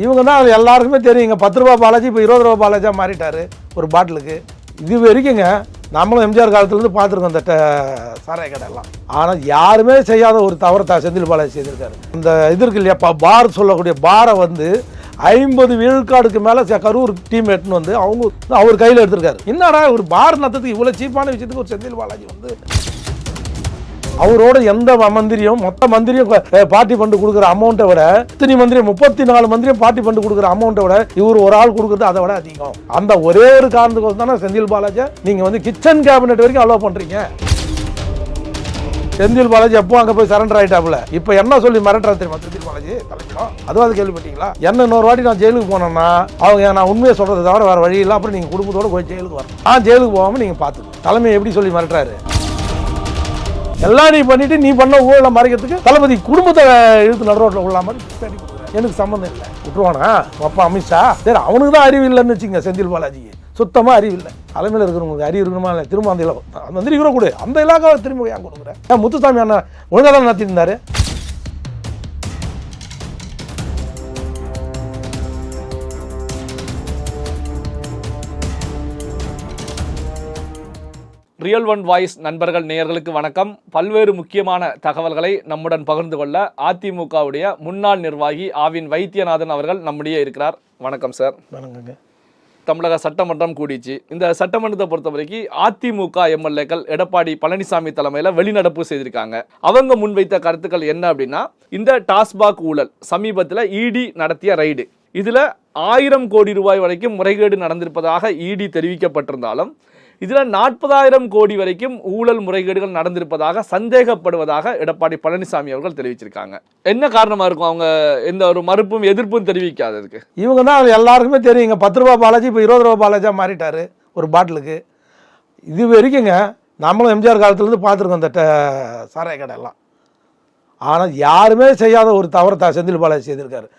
இவங்க தான் அது எல்லாருக்குமே தெரியுங்க. 10 ரூபா பாலாஜி இப்போ 20 ரூபா பாலாஜியாக மாறிட்டார் ஒரு பாட்டிலுக்கு. இது வரைக்குங்க நம்மளும் எம்ஜிஆர் காலத்துலேருந்து பார்த்துருக்கோம் இந்த சாராய கடை எல்லாம். ஆனால் யாருமே செய்யாத ஒரு தவறை செந்தில் பாலாஜி செய்திருக்காரு. இந்த இது இருக்கு இல்லையா, பார் சொல்லக்கூடிய பாரை வந்து 50 விழுக்காடுக்கு மேலே கரூர் டீம் எட்டுன்னு வந்து அவர் கையில் எடுத்திருக்காரு. என்னடா ஒரு பார் நத்தத்துக்கு இவ்வளோ சீப்பான விஷயத்துக்கு ஒரு செந்தில் பாலாஜி வந்து அவரோட எந்த மந்திரியும் மொத்த மந்திரியும் பார்ட்டி ஃபண்டு கொடுக்குற அமௌண்ட்டை விட இத்தனை மந்திரியும் 34 மந்திரியும் பார்ட்டி ஃபண்டு கொடுக்குற அமௌண்ட்டை விட இவர் ஒரு ஆள் கொடுக்குறது அதை விட அதிகம். அந்த ஒரே ஒரு காரணத்துக்கு தானே செந்தில் பாலாஜி நீங்க வந்து கிச்சன் கேபினெட் வரைக்கும் அலோவ் பண்றீங்க. செந்தில் பாலாஜி எப்போ அங்கே போய் சரண்டர் ஆகிட்டாப்புல. இப்போ என்ன சொல்லி மிரட்டுறது தெரியுமா செந்தில் பாலாஜி தலைக்கணும்? அதுவாது கேள்விப்பட்டீங்களா? என்ன இன்னொரு வாட்டி நான் ஜெயிலுக்கு போனேன்னா அவங்க நான் உண்மையை சொல்றதை தவிர வேறு வழி இல்லை. அப்புறம் நீங்கள் குடும்பத்தோடு போய் ஜெயிலுக்கு வரணும். ஜெயிலுக்கு போகாமல் நீங்கள் பார்த்து தலைமையை எப்படி சொல்லி மிரட்டுறாரு? எல்லாம் நீ பண்ணிட்டு நீ பண்ண ஊழலை மறைக்கிறதுக்கு தளபதி குடும்பத்தை இழுத்து நடுரோட்டில் உள்ள மாதிரி எனக்கு சம்மந்தம் இல்லை விட்டுருவானா அப்பா அமித்ஷா? சரி, அவனுக்கு தான் அறிவு இல்லைன்னு வச்சுங்க. செந்தில் பாலாஜிக்கு சுத்தமாக அறிவு இல்லை. தலைமையில் இருக்கிறவங்களுக்கு அறிவு இருக்கணுமா இல்லை? திரும்ப அந்த வந்து இவரை கொடு, அந்த இலாக்காவை திரும்ப ஏன் கொடுக்குறேன்? ஏன் முத்துசாமி அண்ணா ஒழுங்காக தான் நடத்திட்டு இருந்தாரு. ரியல் ஒன் வாய்ஸ் நண்பர்கள் நேயர்களுக்கு வணக்கம். பல்வேறு முக்கியமான தகவல்களை நம்முடன் பகிர்ந்து கொள்ள அதிமுகவுடைய முன்னாள் நிர்வாகி ஆவின் வைத்தியநாதன் அவர்கள் நம்முடைய இருக்கிறார். வணக்கம் சார். வணக்கங்க. தமிழக சட்டமன்றம் கூடிச்சு. இந்த சட்டமன்றத்தை பொறுத்த வரைக்கும் அதிமுக எம்எல்ஏக்கள் எடப்பாடி பழனிசாமி தலைமையில் வெளிநடப்பு செய்திருக்காங்க. அவங்க முன்வைத்த கருத்துக்கள் என்ன அப்படின்னா, இந்த டாஸ்மாக் ஊழல் சமீபத்தில் இடி நடத்திய ரைடு, இதில் 1000 கோடி ரூபாய் வரைக்கும் முறைகேடு நடந்திருப்பதாக இடி தெரிவிக்கப்பட்டிருந்தாலும் இதில் 40,000 கோடி வரைக்கும் ஊழல் முறைகேடுகள் நடந்திருப்பதாக சந்தேகப்படுவதாக எடப்பாடி பழனிசாமி அவர்கள் தெரிவிச்சிருக்காங்க. என்ன காரணமா இருக்கும் அவங்க எந்த ஒரு மறுப்பும் எதிர்ப்பும் தெரிவிக்காததுக்கு? இவங்க தான் அது எல்லாருக்குமே தெரியுங்க. 10 ரூபா பாலாஜி இப்போ 20 ரூபா பாலாஜியாக மாறிட்டார் ஒரு பாட்டிலுக்கு. இது வரைக்குங்க நம்மளும் எம்ஜிஆர் காலத்துலேருந்து பார்த்துருக்கோம் இந்த சாராய கடை எல்லாம். ஆனால் யாருமே செய்யாத ஒரு தவறை செந்தில் பாலாஜி செய்திருக்காரு.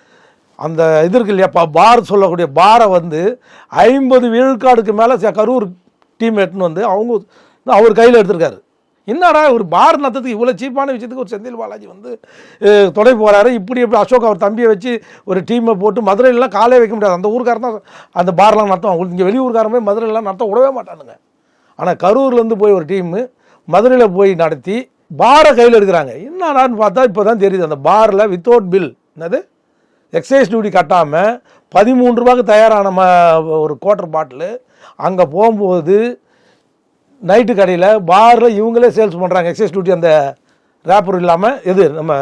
அந்த இது இருக்கு இல்லையா, பார் சொல்லக்கூடிய பாரை வந்து 50 விழுக்காடுக்கு மேலே கரூர் டீம் எட்டுன்னு வந்து அவர் கையில் எடுத்திருக்காரு. என்னடா ஒரு பார் நத்தத்துக்கு இவ்வளோ சீப்பான விஷயத்துக்கு ஒரு செந்தில் பாலாஜி வந்து தொடை போகிறாரு. இப்படி எப்படி அசோக் அவர் தம்பியை வச்சு ஒரு டீமை போட்டு மதுரையிலாம் காலே வைக்க முடியாது. அந்த ஊருக்காரன் தான் அந்த பார்லாம் நடத்தும். இங்கே வெளியூருக்காரன் போய் மதுரையிலாம் நடத்த விடவே மாட்டானுங்க. ஆனால் கரூர்லேருந்து போய் ஒரு டீமு மதுரையில் போய் நடத்தி பாரை கையில் எடுக்கிறாங்க. என்னடான்னு பார்த்தா இப்போ தான் தெரியுது, அந்த பாரில் வித்தவுட் பில், என்னது எக்ஸைஸ் டியூட்டி கட்டாமல் 13 ரூபாய்க்கு தயாரான ஒரு குவார்ட்டர் பாட்டில் அங்கே போகும்போது நைட்டு கடையில் பாரில் இவங்களே சேல்ஸ் பண்ணுறாங்க. எக்ஸைஸ் டியூட்டி அந்த ரேப்பர் இல்லாமல் எது நம்ம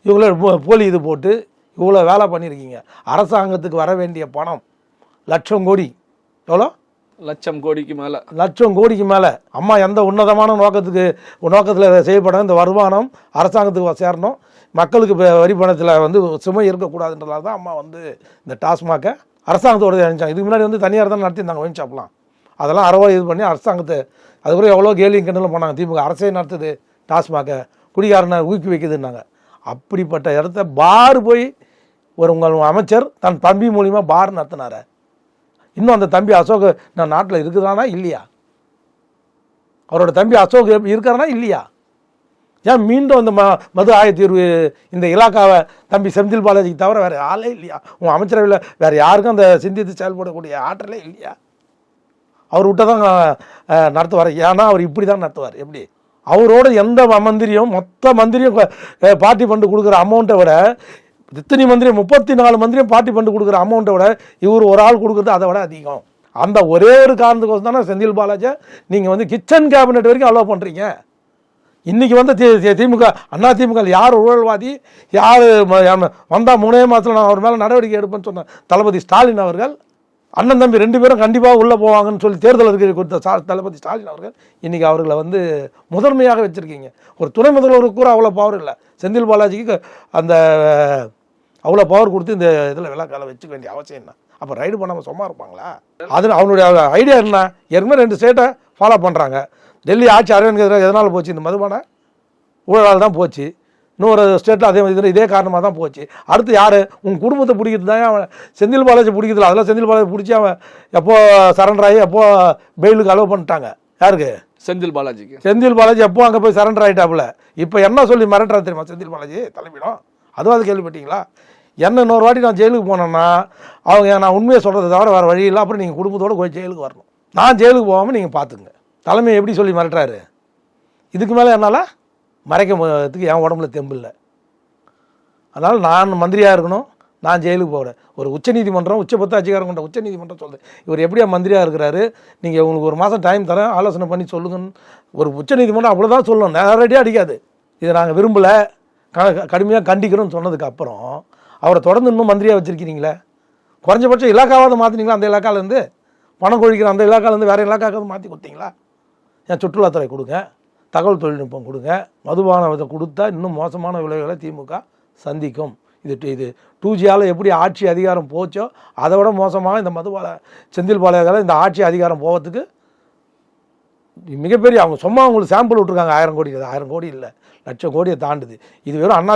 இவங்களே போலி இது போட்டு இவ்வளோ வேலை பண்ணியிருக்கீங்க. அரசாங்கத்துக்கு வர வேண்டிய பணம் 1,00,000 கோடி. எவ்வளோ? 1,00,000 கோடிக்கு மேலே. 1,00,000 கோடிக்கு மேலே. அம்மா எந்த உன்னதமான நோக்கத்தில் செய்யப்படும் இந்த வருமானம் அரசாங்கத்துக்கு சேரணும், மக்களுக்கு வரி பணத்தில் வந்து சுமை இருக்கக்கூடாதுன்றதால தான் அம்மா வந்து இந்த டாஸ்மாகை அரசாங்கத்தோடு நினச்சாங்க. இதுக்கு முன்னாடி வந்து தனியார் தான் நடத்தியிருந்தாங்க ஒயின் ஷாப்லாம். அதெல்லாம் அறவா இது பண்ணி அரசாங்கத்தை அதுக்குள்ள எவ்வளோ கேலியும் கிண்டலும் பண்ணாங்க. திமுக அரசே நடத்துது டாஸ்மாகை, குடிகாரனை ஊக்குவிக்குதுன்னாங்க. அப்படிப்பட்ட இடத்த பார் போய் உங்கள் அமைச்சர் தன் தம்பி மூலிமா பார் நடத்தினார. இன்னும் அந்த தம்பி அசோக் நான் நாட்டில் இருக்குதானா இல்லையா? அவரோட தம்பி அசோக் இருக்கிறானா இல்லையா? ஏன் மீண்டும் அந்த மது ஆயத்தீர்வு இந்த இலாக்காவை தம்பி செந்தில் பாலாஜிக்கு தவிர வேறு ஆளே இல்லையா? உன் அமைச்சரவையில் வேறு யாருக்கும் அந்த சிந்தித்து செயல்படக்கூடிய ஆற்றலே இல்லையா? அவர் விட்ட தான் நடத்துவார். ஏன்னா அவர் இப்படி தான் நடத்துவார். எப்படி அவரோட எந்த மந்திரியும் மொத்த மந்திரியும் பார்ட்டி ஃபண்டு கொடுக்குற அமௌண்ட்டை விட இத்தனை மந்திரியும் 34 மந்திரியும் பார்ட்டி ஃபண்டு கொடுக்குற அமௌண்ட்டை விட இவர் ஒரு ஆள் கொடுக்குறது அதை விட அதிகம். அந்த ஒரே ஒரு காரணத்துக்கோசம் தானே செந்தில் பாலாஜி நீங்கள் வந்து கிச்சன் கேபினெட் வரைக்கும் அலோவ் பண்ணுறீங்க. இன்றைக்கி வந்து திமுக அதிமுக யார் ஊழல்வாதி, யார் வந்தால் 3 மாதத்தில் நான் அவர் மேலே நடவடிக்கை எடுப்பேன்னு சொன்ன தளபதி ஸ்டாலின் அவர்கள், அண்ணன் தம்பி 2 பேரும் கண்டிப்பாக உள்ளே போவாங்கன்னு சொல்லி தேர்தல் அறிக்கை கொடுத்த தளபதி ஸ்டாலின் அவர்கள் இன்றைக்கி அவர்களை வந்து முதன்மையாக வச்சுருக்கீங்க. ஒரு துணை முதல்வருக்கு கூட அவ்வளோ பவர் இல்லை. செந்தில் பாலாஜிக்கு அந்த அவ்வளோ பவர் கொடுத்து இந்த இதில் விழாக்கால வச்சுக்க வேண்டிய அவசியம் என்ன? அப்போ ரைடு பண்ணாமல் சும்மா இருப்பாங்களா? அது அவனுடைய ஐடியா என்ன? ஏற்கனவே 2 ஸ்டேட்டை ஃபாலோ பண்ணுறாங்க. டெல்லி ஆட்சி அரவிந்த் கெஜ்ரிவால் எதனால் போச்சு? இந்த மதுபான ஊழலால் தான் போச்சு. இன்னொரு ஸ்டேட்டில் அதே மாதிரி இதே காரணமாக தான் போச்சு. அடுத்து யார்? உங்கள் குடும்பத்தை பிடிக்கிறது தான் அவன் செந்தில் பாலாஜி பிடிக்கிறதுல. அதெல்லாம் செந்தில் பாலாஜி பிடிச்சி அவன் எப்போ சரண்டர் ஆகி எப்போ பெயிலுக்கு அலோவ் பண்ணிட்டாங்க. யாருக்கு? செந்தில் பாலாஜிக்கு. செந்தில் பாலாஜி எப்போ அங்கே போய் சரண்டர் ஆகிட்டாப்புல. இப்போ என்ன சொல்லி மிரட்டுறது தெரியுமா செந்தில் பாலாஜி தலைமையிடம்? அதுவும் அது கேள்விப்பட்டீங்களா? என்ன இன்னொரு வாட்டி நான் ஜெயிலுக்கு போனேன்னா அவங்க நான் உண்மையை சொல்கிறத தவிர வேறு வழி இல்லை, அப்புறம் நீங்கள் குடும்பத்தோடு போய் ஜெயிலுக்கு வரணும். நான் ஜெயிலுக்கு போகாமல் நீங்கள் பார்த்துங்க. தலைமை எப்படி சொல்லி மிரட்டுறாரு? இதுக்கு மேலே என்னால் மறைக்கிறதுக்கு என் உடம்புல தெம்பு இல்லை. அதனால் நான் மந்திரியாக இருக்கணும், நான் ஜெயிலுக்கு போகிறேன். ஒரு உச்சநீதிமன்றம் உச்சபட்ச அதிகாரம் கொண்ட உச்சநீதிமன்றம் சொல்லுது இவர் எப்படியா மந்திரியாக இருக்கிறாரு, நீங்கள் உங்களுக்கு ஒரு மாதம் டைம் தரேன், ஆலோசனை பண்ணி சொல்லுங்கன்னு ஒரு உச்சநீதிமன்றம் அவ்வளோதான் சொல்லணும், நேரடியாக அடிக்காது. இதை நாங்கள் விரும்பலை, கடுமையாக கண்டிக்கிறோன்னு சொன்னதுக்கப்புறம் அவரை தொடர்ந்து இன்னும் மந்திரியாக வச்சுருக்கிறீங்களே. குறைஞ்சபட்சம் இலாக்காவாவது மாற்றினீங்களா? அந்த இலாக்காலேருந்து பணம் கொழிக்கிற அந்த இலாக்காலேருந்து வேறு இலாக்காவது மாற்றி கொடுத்தீங்களா? ஏன் சுற்றுலாத்துறை கொடுங்க, தகவல் தொழில்நுட்பம் கொடுங்க. மதுபானத்தை கொடுத்தா இன்னும் மோசமான விளைவுகளை திமுக சந்திக்கும். இது 2Gயால் எப்படி ஆட்சி அதிகாரம் போச்சோ அதை விட மோசமாக இந்த செந்தில் பாலாஜியால் இந்த ஆட்சி அதிகாரம் போகிறதுக்கு மிகப்பெரிய அவங்க சும்மா அவங்களுக்கு சாம்பிள் விட்ருக்காங்க. 1000 கோடி, 1000 கோடி இல்லை, லட்சம் கோடியை தாண்டுது. இது வெறும்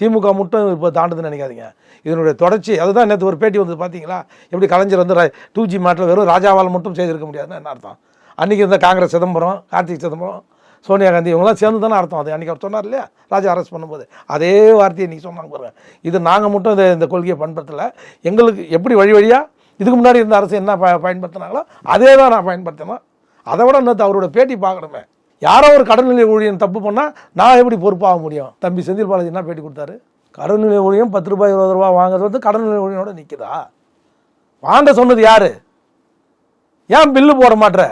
திமுக மட்டும் இப்போ தாண்டுதுன்னு நினைக்காதீங்க. இதனுடைய தொடர்ச்சி அதுதான். நேற்று ஒரு பேட்டி வந்து பார்த்தீங்களா, எப்படி கலைஞர் வந்து 2G மேட்டில் வெறும் ராஜாவால் மட்டும் செய்திருக்க முடியாதுன்னு என்ன அர்த்தம்? அன்றைக்கி இருந்த காங்கிரஸ் சிதம்பரம், கார்த்திக் சிதம்பரம், சோனியா காந்தி இவங்களாம் சேர்ந்து தானே அர்த்தம். அது அன்றைக்கி அவர் சொன்னார் இல்லையா, ராஜா அரெஸ்ட் பண்ணும்போது அதே வார்த்தையை இன்றைக்கி சொன்னாங்க பாருங்க. இது நாங்கள் மட்டும் இந்த கொள்கையை பயன்படுத்தலை. எங்களுக்கு எப்படி வழியாக இதுக்கு முன்னாடி இருந்த அரசு என்ன பயன்படுத்தினாங்களோ அதே தான் நான் பயன்படுத்தினேன். அதை விட நேற்று அவரோட பேட்டி பார்க்கணுமே. யாரோ ஒரு கடல்நிலை ஊழியன் தப்பு பண்ணால் நான் எப்படி பொறுப்பாக முடியும்? தம்பி செந்தில் பாலாஜி என்ன பேட்டி கொடுத்தாரு? கடல்நிலை ஊழியம் 10 ரூபாய் 20 ரூபா வாங்குறது வந்து கடல்நிலை ஊழியனோட நிற்குதா? வாங்க சொன்னது யார்? ஏன் பில்லு போட மாட்டேற?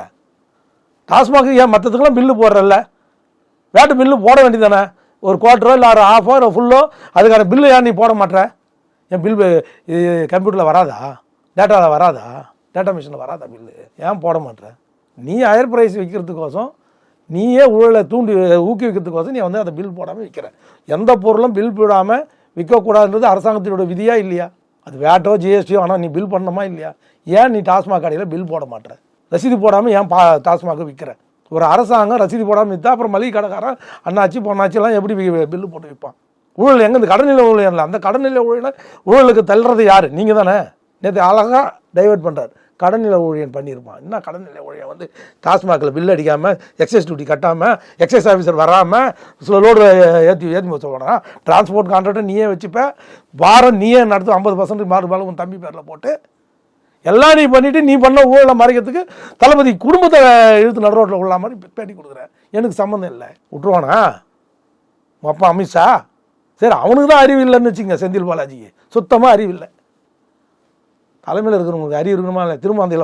டாஸ்மாக் ஏன் மற்றதுக்கெல்லாம் பில்லு போடுறல்ல? வேட்டு பில்லு போட வேண்டியது தானே? ஒரு குவார்ட்டரோ இல்லை ஒரு ஹாஃபோ இல்லை ஃபுல்லோ அதுக்கான பில்லு ஏன் நீ போட மாட்டேற? என் பில் இது கம்ப்யூட்டரில் வராதா? டேட்டாவில் வராதா? டேட்டா மிஷினில் வராதா பில்லு? ஏன் போட மாட்டேற? நீ ஹையர் ப்ரைஸ் விற்கிறதுக்கோசம், நீயே ஊழலை ஊக்குவிக்கிறதுக்கோசம் நீ வந்து அதை பில் போடாமல் விற்கிற. எந்த பொருளும் பில் போடாமல் விற்கக்கூடாதுன்றது அரசாங்கத்தினோட விதியா இல்லையா? அது வேட்டோ ஜிஎஸ்டியோ, ஆனால் நீ பில் பண்ணணுமா இல்லையா? ஏன் நீ டாஸ்மாக் கடையில் பில் போட மாட்டேற? ரசீது போடாமல் ஏன் டாஸ்மாக் விற்கிற? ஒரு அரசாங்கம் ரசீது போடாமல் விற்றா அப்புறம் மளிகை கடைக்காரன் அண்ணாச்சி பொண்ணாச்சிலாம் எப்படி பில்லு போட்டு விற்பான்? ஊழல் எங்கே? இந்த கடல்நிலை ஊழல் இல்லை. அந்த கடல்நிலை ஊழலுக்கு தள்ளுறது யார்? நீங்கள் தானே. நேற்று அழகாக டைவெர்ட் பண்ணுறாரு. கடல்நிலை ஊழியன் பண்ணியிருப்பான். என்ன கடல்நிலை ஊழியன் வந்து டாஸ்மாகில் பில் அடிக்காமல், எக்ஸைஸ் டியூட்டி கட்டாமல், எக்ஸைஸ் ஆஃபீஸர் வராமல் சில லோடு ஏற்றி சொல்கிறான். டிரான்ஸ்போர்ட் கான்ட்ராக்டை நீயே வச்சுப்ப, வாரம் நீயே நடத்து 50% மாறுபாலும் உன் தம்பி பேரில் போட்டு எல்லாம் நீ பண்ணிவிட்டு நீ பண்ண ஊழலை மறைக்கிறதுக்கு தளபதி குடும்பத்தை இழுத்து நடு ரோட்டில் உள்ள மாதிரி பேட்டி கொடுக்குறேன். எனக்கு சம்மந்தம் இல்லை. விட்டுருவானா அப்பா அமித்ஷா? சரி, அவனுக்கு தான் அறிவு இல்லைன்னு வச்சுங்க. செந்தில் பாலாஜிக்கு சுத்தமாக அறிவு இல்லை. தலைமையில் இருக்கிறவங்களுக்கு அறிவு இருக்கணுமா இல்லை? திரும்ப அந்த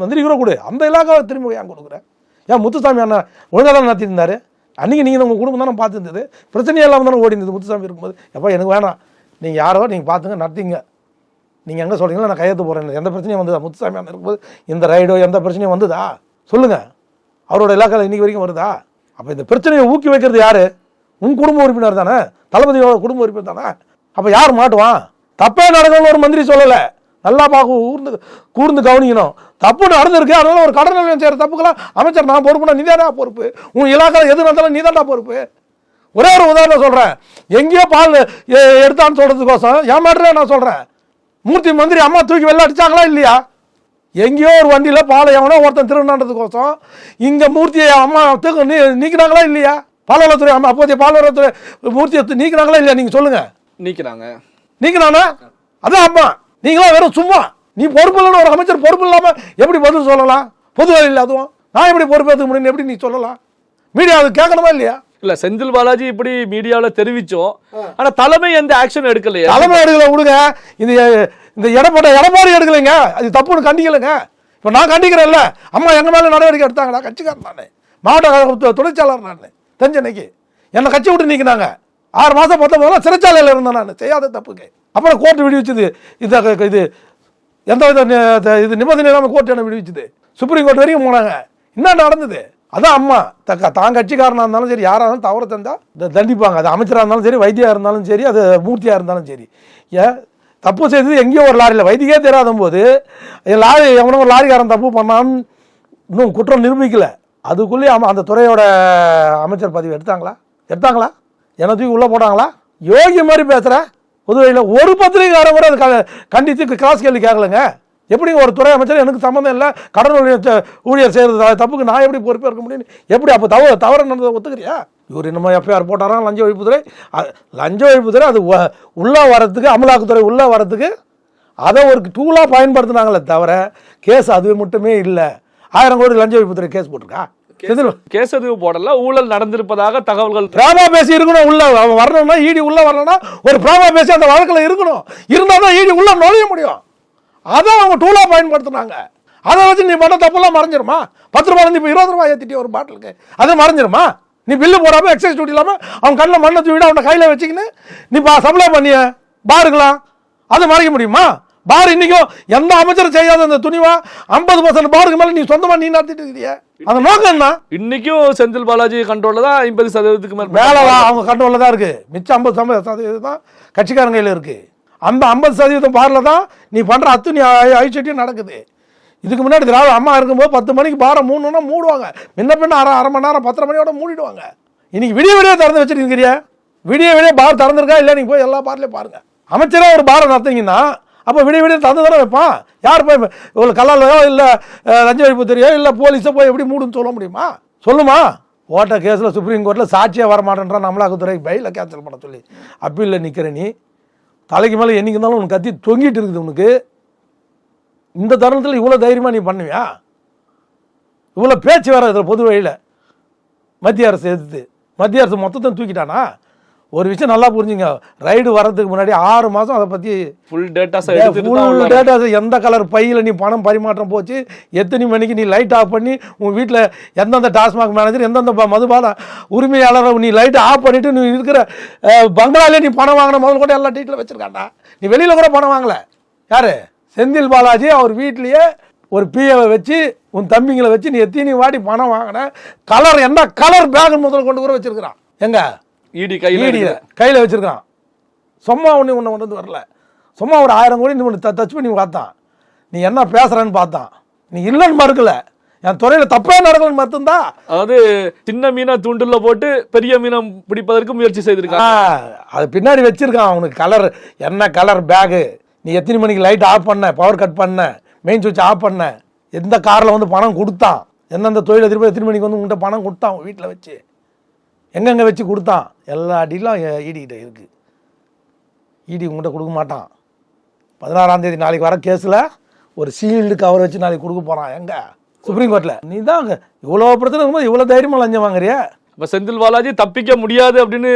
மந்திரி கூட கொடு, அந்த இலாக்காவை திரும்ப ஏன் கொடுக்குறேன்? ஏன் முத்துசாமி அண்ணா ஒழுங்காக தான் நடத்தியிருந்தாரு. அன்றைக்கி நீங்கள் உங்கள் குடும்பம் தானே பார்த்துருந்தது, பிரச்சனையே இல்லாமல் தானே ஓடி இருந்தது முத்துசாமி இருக்கும்போது. எப்போ எனக்கு வேணாம், நீங்கள் யாரோ நீங்கள் பார்த்துங்க நடத்திங்க, நீங்கள் எங்கே சொல்கிறீங்களோ நான் கையெழுத்து போகிறேன். எந்த பிரச்சனையும் வந்ததா? முத்துசாமி அண்ணன் இருக்கும்போது இந்த ரைடோ எந்த பிரச்சனையும் வந்ததா சொல்லுங்கள்? அவரோட இலாக்காவில் இன்றைக்கி வரைக்கும் வருதா? அப்போ இந்த பிரச்சனையை ஊக்கி வைக்கிறது யார்? உன் குடும்ப உறுப்பினர் தானே, தளபதியோட குடும்ப உறுப்பினர் தானே. அப்போ யார் மாட்டுவான்? தப்பே நடக்கணும்னு ஒரு மந்திரி சொல்லலை. நல்லா கூர்ந்து கவனிக்கணும். தப்பு நடந்திருக்கு, அதனால ஒரு கடல் நிலையம் செய்கிற தப்புக்கெல்லாம் அமைச்சர் நான் பொறுப்புனா நீ தானே பொறுப்பு. உன் இலாக்காவில் எது நடந்தாலும் நீ தானே பொறுப்பு. ஒரே ஒரு உதாரணம் சொல்கிறேன். எங்கேயோ பால் எடுத்தான்னு சொல்கிறதுக்கோசம் ஏமாட்டுறேன் நான் சொல்கிறேன். மூர்த்தி மந்திரி அம்மா தூக்கி வெளில அடிச்சாங்களா இல்லையா? எங்கேயோ ஒரு வண்டியில் பாலை எவனோ ஒருத்தன் திருநாண்டதுக்கோசம் இங்கே மூர்த்தியை அம்மா நீக்கினாங்களா இல்லையா? பால்வளத்துறை அம்மா அப்போதைய பால்வளத்துறை மூர்த்தியை நீக்கினாங்களா இல்லையா? நீங்கள் சொல்லுங்கள். நீக்கினானா? அதான் அம்மா. நீங்களாம் வெறும் சும்மா. நீ பொறுப்பு இல்லைன்னு ஒரு அமைச்சர் பொறுப்பு இல்லாமல் எப்படி பதில் சொல்லலாம்? பொது வேலையில் அதுவும் நான் எப்படி பொறுப்பேற்றுக்க முடியும் எப்படி நீ சொல்லலாம்? மீடியா அது கேட்கணுமா இல்லையா? இல்ல, செந்தில் பாலாஜி இப்படி மீடியாவில் தெரிவிச்சோம், ஆனா தலைமை எந்த ஆக்ஷன் எடுக்கலையா? தலைமை எடுக்கல விடுங்க. இந்த எடப்பாடி எடுக்கலைங்க, அது தப்புன்னு கண்டிக்கலைங்க. இப்போ நான் கண்டிக்கிறேன்ல, அம்மா எங்க மேலே நடவடிக்கை எடுத்தாங்களா? கட்சிக்காரன் நான், மாவட்ட துணைச்சாளர் நான் தெஞ்சனைக்கு. என்னை கட்சி விட்டு நீக்கினாங்க. 6 மாதம் 19 சிறைச்சாலையில் இருந்தேன் நான் செய்யாத தப்புக்கு. அப்புறம் கோர்ட்டு விடுவிச்சுது. இது எந்த வித இது நிபந்தனை இல்லாமல் கோர்ட்டு என்ன விடுவிச்சுது? சுப்ரீம் கோர்ட் வரைக்கும் போனாங்க. என்ன நடந்தது? அதான் அம்மா தான் கட்சிக்காரனாக இருந்தாலும் சரி, யாராக இருந்தாலும் தவறு தந்தால் தண்டிப்பாங்க. அது அமைச்சராக இருந்தாலும் சரி, வைத்தியாக இருந்தாலும் சரி, அது மூர்த்தியாக இருந்தாலும் சரி. ஏன் தப்பு செய்தது எங்கேயோ ஒரு லாரியில் வைத்தியே தெரியாத போது லாரி எவனோ ஒரு லாரிக்காரன் தப்பு பண்ணான்னு இன்னும் குற்றம் நிரூபிக்கலை. அதுக்குள்ளேயே அந்த துறையோட அமைச்சர் பதவி எடுத்தாங்களா? என்ன தூக்கி உள்ளே போட்டாங்களா? யோகி மாதிரி பேசுகிற புதுவையில் ஒரு பத்திரிகைக்காரன் கூட அது கண்டித்து கிராஸ் கேள்வி கேட்கலங்க. எப்படி ஒரு துறை அமைச்சர் எனக்கு சம்மந்தம் இல்லை, கடன் ஊழியர் செய்கிறது தப்புக்கு நான் எப்படி பொறுப்பேற்க முடியும்? எப்படி அப்போ தவறு நடந்ததை ஒத்துக்கிறியா? இவர் இன்னமும் எஃப்ஐஆர் போட்டாராம் லஞ்ச ஒழிப்புத்துறை. லஞ்ச ஒழிப்புத்துறை அது உள்ளே வரத்துக்கு, அமலாக்கத்துறை உள்ளே வரத்துக்கு அதை ஒரு டூலாக பயன்படுத்தினாங்களே தவிர கேஸ் அது மட்டுமே இல்லை. 1000 கோடி லஞ்ச ஒழிப்புத்துறை கேஸ் போட்டிருக்கா? கேஸ் எதுவும் போடல, ஊழல் நடந்திருப்பதாக தகவல்கள். பிராமா பேசி இருக்கணும் உள்ள வரணும்னா, ஈடி உள்ள வரணும்னா ஒரு பிராமா பேசி அந்த வழக்கில் இருக்கணும். இருந்தால் தான் ஈடி உள்ள நுழைய முடியும். அதை அவங்க டூலாக பயன்படுத்தினாங்க. அதை வச்சு நீ பண்ண தப்பெல்லாம் மறைஞ்சிருமா? 10 ரூபா இப்போ 20 ரூபாய் ஏற்றிட்டு ஒரு பாட்டிலுக்கு அது மறைஞ்சிருமா? நீ பில்லு போடாமல் எக்ஸைஸ் டியூட்டி இல்லாமல் அவன் கண்ணில் மண்ணை தூவிட அவனை கையில் வச்சுக்கின்னு நீ சப்ளை பண்ணிய பாருக்கலாம், அது மறைக்க முடியுமா? பார் இன்னைக்கும் எந்த அமைச்சரும் செய்யாத அந்த துணிவா 50% பாருக்கு மேலே நீ சொந்தமாக நீ நடத்திட்டு இருக்கிறிய. அந்த நோக்கம் என்ன? இன்னைக்கும் செந்தில் பாலாஜி கண்ட்ரோல்ல தான் 50% மேலே அவங்க கண்ட்ரோலில் தான் இருக்கு. மிச்சம் 50% தான் கட்சிக்காரங்க கையில் இருக்கு. அந்த 50% பார்ல தான் நீ பண்ணுற அத்துணி ஐச்சட்டியும் நடக்குது. இதுக்கு முன்னாடி திராவிட அம்மா இருக்கும்போது 10 மணிக்கு பாரம் மூணுன்னா மூடுவாங்க. முன்ன அரை மணி நேரம் 10:30 மணியோட மூடிடுவாங்க. இன்னைக்கு விடிய திறந்து வச்சிருக்கிறியா? விடிய பார் திறந்துருக்கா இல்லை? நீங்கள் போய் எல்லா பார்லையும் பாருங்கள். அமைச்சராக ஒரு பாரம் நடத்திங்கன்னா அப்போ விடிய திறந்து தானே வைப்பான். யார் போய் இவ்வளோ கல்லாலையோ இல்லை லஞ்ச ஒழிப்புத்துறையோ இல்லை போலீஸோ போய் எப்படி மூடுன்னு சொல்ல முடியுமா? சொல்லுமா? ஓட்ட கேஸில் சுப்ரீம் கோர்ட்டில் சாட்சியாக வரமாட்டேன்றான் அமலாக்கத்துறை பையில் கேன்சல் பண்ண சொல்லி அப்பீலில் நிற்கிற நீ தலைக்கு மேலே என்னைக்கு இருந்தாலும் உனக்கு கத்தி தொங்கிட்டு இருக்குது. உனக்கு இந்த தருணத்தில் இவ்வளோ தைரியமாக நீ பண்ணுவியா? இவ்வளோ பேச்சு வேறு இதில் பொது வழியில் மத்திய அரசு எதிர்த்து. மத்திய அரசு மொத்தத்தை தூக்கிட்டானா? ஒரு விஷயம் நல்லா புரிஞ்சுங்க, ரைடு வர்றதுக்கு முன்னாடி 6 மாதம் அதை பற்றி ஃபுல் டேட்டாஸ் எந்த கலர் பையில் நீ பணம் பரிமாற்றம் போச்சு, எத்தனை மணிக்கு நீ லைட் ஆஃப் பண்ணி உன் வீட்டில் எந்தெந்த டாஸ்மாக் மேனேஜர் எந்தெந்த மதுபான உரிமையாளரை நீ லைட்டை ஆஃப் பண்ணிவிட்டு நீ இருக்கிற பங்களாலே நீ பணம் வாங்கின முதல் கூட எல்லா டீட்டில் வச்சுருக்காண்டா. நீ வெளியில் கூட பணம் வாங்கலை. யார்? செந்தில் பாலாஜி அவர் வீட்லேயே ஒரு பிஏவை வச்சு உன் தம்பிங்களை வச்சு நீ எத்தனை வாட்டி பணம் வாங்கின, கலர் என்ன கலர் பேக் முதல் கொண்டு கூட வச்சுருக்கிறான். எங்க ஈடி கையில் வச்சிருக்கான். சும்மா ஒன்று வந்து வரல. சும்மா ஒரு 1000 கோடி நீ ஒன்று டச் பண்ணி பார்த்தான். நீ என்ன பேசுறன்னு பார்த்தான். நீ இல்லைன்னு மறுக்கல. என் துறையில் தப்பே நடக்கலன்னு மறுத்துந்தா, அதாவது சின்ன மீனை தூண்டில் போட்டு பெரிய மீனை பிடிப்பதற்கு முயற்சி செய்திருக்கான். அது பின்னாடி வச்சிருக்கான். அவனுக்கு கலர் என்ன கலர் பேகு, நீ எத்தனை மணிக்கு லைட் ஆஃப் பண்ண, பவர் கட் பண்ண, மெயின் சுவிட்ச் ஆஃப் பண்ண, எந்த காரில் வந்து பணம் கொடுத்தான், எந்தெந்த தொழில் திருப்பி எத்தனை மணிக்கு வந்து உங்கள்கிட்ட பணம் கொடுத்தான், உங்கள் வீட்டில் வச்சு எங்கெங்கே வச்சு கொடுத்தான், எல்லா டீலும் ஈடிக்கிட்ட இருக்குது. ஈடி உங்கள்கிட்ட கொடுக்க மாட்டான். 16ஆம் தேதி நாளைக்கு வர கேஸில் ஒரு சீல்டு கவர் வச்சு நாளைக்கு கொடுக்க போகிறான். எங்கே? சுப்ரீம் கோர்ட்டில். நீ தான் அங்கே இவ்வளோ பிரச்சனை இருக்கும்போது இவ்வளோ தைரியமாக லஞ்சம் வாங்குறியா? இப்போ செந்தில் பாலாஜி தப்பிக்க முடியாது அப்படின்னு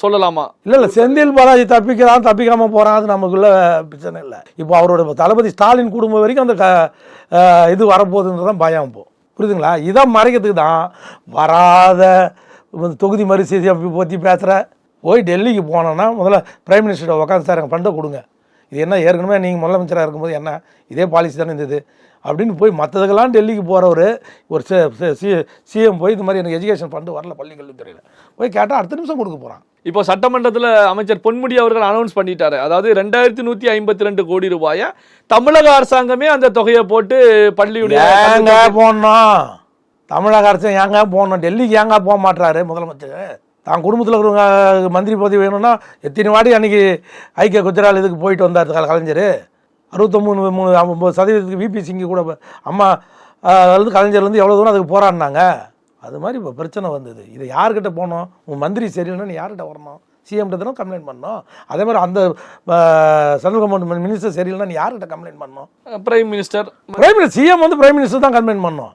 சொல்லலாமா? இல்லை செந்தில் பாலாஜி தப்பிக்காமல் போகிறான், அது நமக்குள்ள பிரச்சனை இல்லை. இப்போ அவரோட தளபதி ஸ்டாலின் குடும்பம் வரைக்கும் அந்த இது வரப்போகுதுன்றதான் பயம். இப்போ புரியுதுங்களா? இதை மறைக்கிறதுக்கு தான் வராத தொகுதி மறுசீதி பற்றி பேசுகிற. போய் டெல்லிக்கு போனோன்னா முதல்ல பிரைம் மினிஸ்டர் உட்காந்து சார் எங்கள் ஃபண்டை கொடுங்க, இது என்ன ஏற்கனவே நீங்கள் முதலமைச்சராக இருக்கும்போது என்ன இதே பாலிசி தானே இருந்தது அப்படின்னு போய் மற்றதுக்கெல்லாம் டெல்லிக்கு போகிற ஒரு சிஎம் போய் இது மாதிரி எனக்கு எஜுகேஷன் ஃபண்டு வரல பள்ளி கல்வித்துறையில் போய் கேட்டால் அடுத்த நிமிஷம் கொடுக்க போகிறான். இப்போ சட்டமன்றத்தில் அமைச்சர் பொன்முடி அவர்கள் அனௌன்ஸ் பண்ணிட்டாரு. அதாவது 2152 கோடி ரூபாயை தமிழக அரசாங்கமே அந்த தொகையை போட்டு பள்ளியுடைய போடணும். தமிழக அரசு ஏங்க போகணும், டெல்லிக்கு ஏங்க போக மாட்டாரு முதலமைச்சர்? தான் குடும்பத்தில் இருக்கிறவங்க மந்திரி பதவி வேணும்னா எத்தனை வாட்டி அன்றைக்கி ஐக்கிய குஜரால் இதுக்கு போயிட்டு வந்தார் கலைஞர். 63% விபி சிங்கு கூட அம்மா கலைஞர்லேருந்து எவ்வளோ தூரம் அதுக்கு போராடினாங்க. அது மாதிரி இப்போ பிரச்சனை வந்தது. இதை யார்கிட்ட போகணும்? உங்கள் மந்திரி சரியில்லைன்னா நீ யார்கிட்ட வரணும்? சிஎம்கிட்ட தானே கம்ப்ளைண்ட் பண்ணணும். அதே மாதிரி அந்த சென்ட்ரல் கவர்மெண்ட் மினிஸ்டர் சரியில்லைன்னா நீ யார்கிட்ட கம்ப்ளைண்ட் பண்ணணும்? பிரைம் மினிஸ்டர் சிஎம் வந்து பிரைம் மினிஸ்டர் தான் கம்ப்ளைண்ட் பண்ணணும்.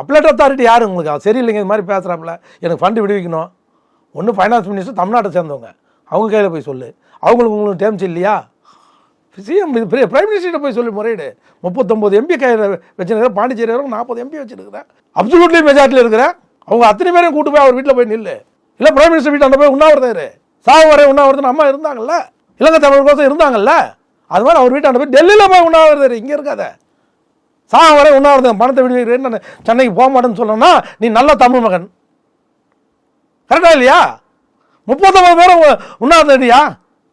அப்லேட் அத்தாரிட்டி யார் உங்களுக்கு? சரியில்லைங்க இது மாதிரி பேசுகிறாப்புல, எனக்கு ஃபண்டு விடுவிக்கணும். ஒன்று ஃபைனான்ஸ் மினிஸ்டர் தமிழ்நாட்டை சேர்ந்தவங்க, அவங்க கையில் போய் சொல்லு. உங்களுக்கு டேம்ஸ் இல்லையா? சிஎம் இது பிரைம் மினிஸ்டர்கிட்ட போய் சொல்லி முறையீடு. 39 எம்பி கையில் வச்சுருக்கிறேன். பாண்டிச்சேரி வரைக்கும் 40 எம்பி வச்சுருக்கிறேன். அப்சல்யூட்லி மெஜாரிட்டியில் இருக்கிறேன். அவங்க அத்தனை பேரையும் கூட்டு போய் அவர் வீட்டில் போய் நில்லு. இல்லை பிரைம் மினிஸ்டர் வீட்டில் அந்த போய் உண்ணாவிரதம் சாவு வரை உண்ணாவிரதம் அம்மா இருந்தாங்கல்ல, இலங்கை தமிழ் கோசம் இருந்தாங்கல்ல, அது மாதிரி அவர் வீட்டாண்ட போய் டெல்லியில் போய் உண்ணாவிரதம் இங்கே இருக்காத. சாவு வரை உண்ணாவிரதம் பணத்தை விடுவிக்கிறேன்னு நான் சென்னைக்கு போக மாட்டேன்னு சொல்லணும்னா நீ நல்ல தமிழ் மகன். கரெக்டா இல்லையா? 39 பேரும் உண்ணாவிரதடியா?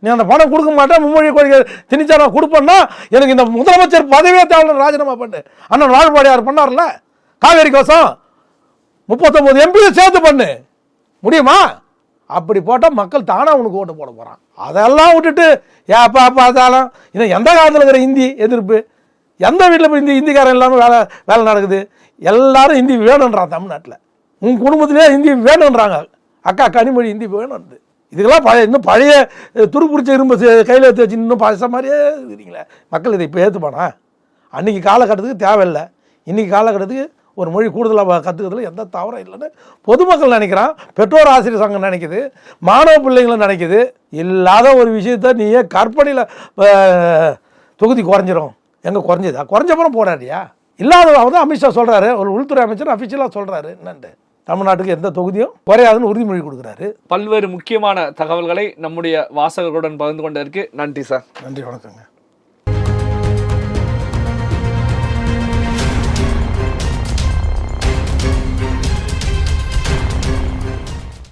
நீ அந்த பணம் கொடுக்க மாட்டேன், மும்மொழி கோரிக்கை திணிச்சா நான் கொடுப்பேன்னா எனக்கு இந்த முதலமைச்சர் பதவியே தேவை, ராஜினாமா பண்ணு. அண்ணன் வாழ்பாடியார் பண்ணார்ல காவேரி கோசம், 39 எம்பியை சேர்த்து பண்ணு. முடியுமா? அப்படி போட்டால் மக்கள் தானாக உனக்கு ஓட்டு போட போகிறான். அதெல்லாம் விட்டுட்டு ஏப்பா பார்த்தாலும் இன்னும் எந்த காலத்தில் இருக்கிற இந்தி எதிர்ப்பு, எந்த வீட்டில் போய் இந்திக்காரன் இல்லாமல் வேலை நடக்குது. எல்லாரும் ஹிந்தி வேணுன்றான் தமிழ்நாட்டில். உன் குடும்பத்திலே ஹிந்தி வேணுன்றாங்க. அக்கா கனிமொழி ஹிந்தி வேணும். இதுக்கெல்லாம் இன்னும் பழைய துருப்பிடிச்ச இரும்பு கையில் எடுத்து வச்சு இன்னும் பழச மாதிரியே இருக்கிறீங்களே. மக்கள் இதை இப்போ ஏற்றுப்பானா? அன்றைக்கி காலகட்டத்துக்கு தேவையில்லை, இன்றைக்கி காலகட்டத்துக்கு ஒரு மொழி கூடுதலாக கற்றுக்கிறதுல எந்த தவறும் இல்லைன்னு பொதுமக்கள் நினைக்கிறான், பெற்றோர் ஆசிரியர் சங்கம் நினைக்குது, மாணவ பிள்ளைங்களும் நினைக்குது. இல்லாத ஒரு விஷயத்த நீயே கற்பனையில் தொகுதி குறைஞ்சிரும். எங்கே குறைஞ்சதா? குறைஞ்சப்புறம் போராடியா? இல்லாதவங்க தான் அமித்ஷா சொல்கிறாரு, ஒரு உள்துறை அமைச்சர் அஃபிஷியலாக சொல்கிறாரு. என்னண்டு தமிழ்நாட்டுக்கு எந்த தொகுதியும் குறையாதுன்னு உறுதிமொழி கொடுக்குறாரு. பல்வேறு முக்கியமான தகவல்களை நம்முடைய வாசகர்களுடன் பகிர்ந்து கொண்டதற்கு நன்றி சார். நன்றி, வணக்கங்க.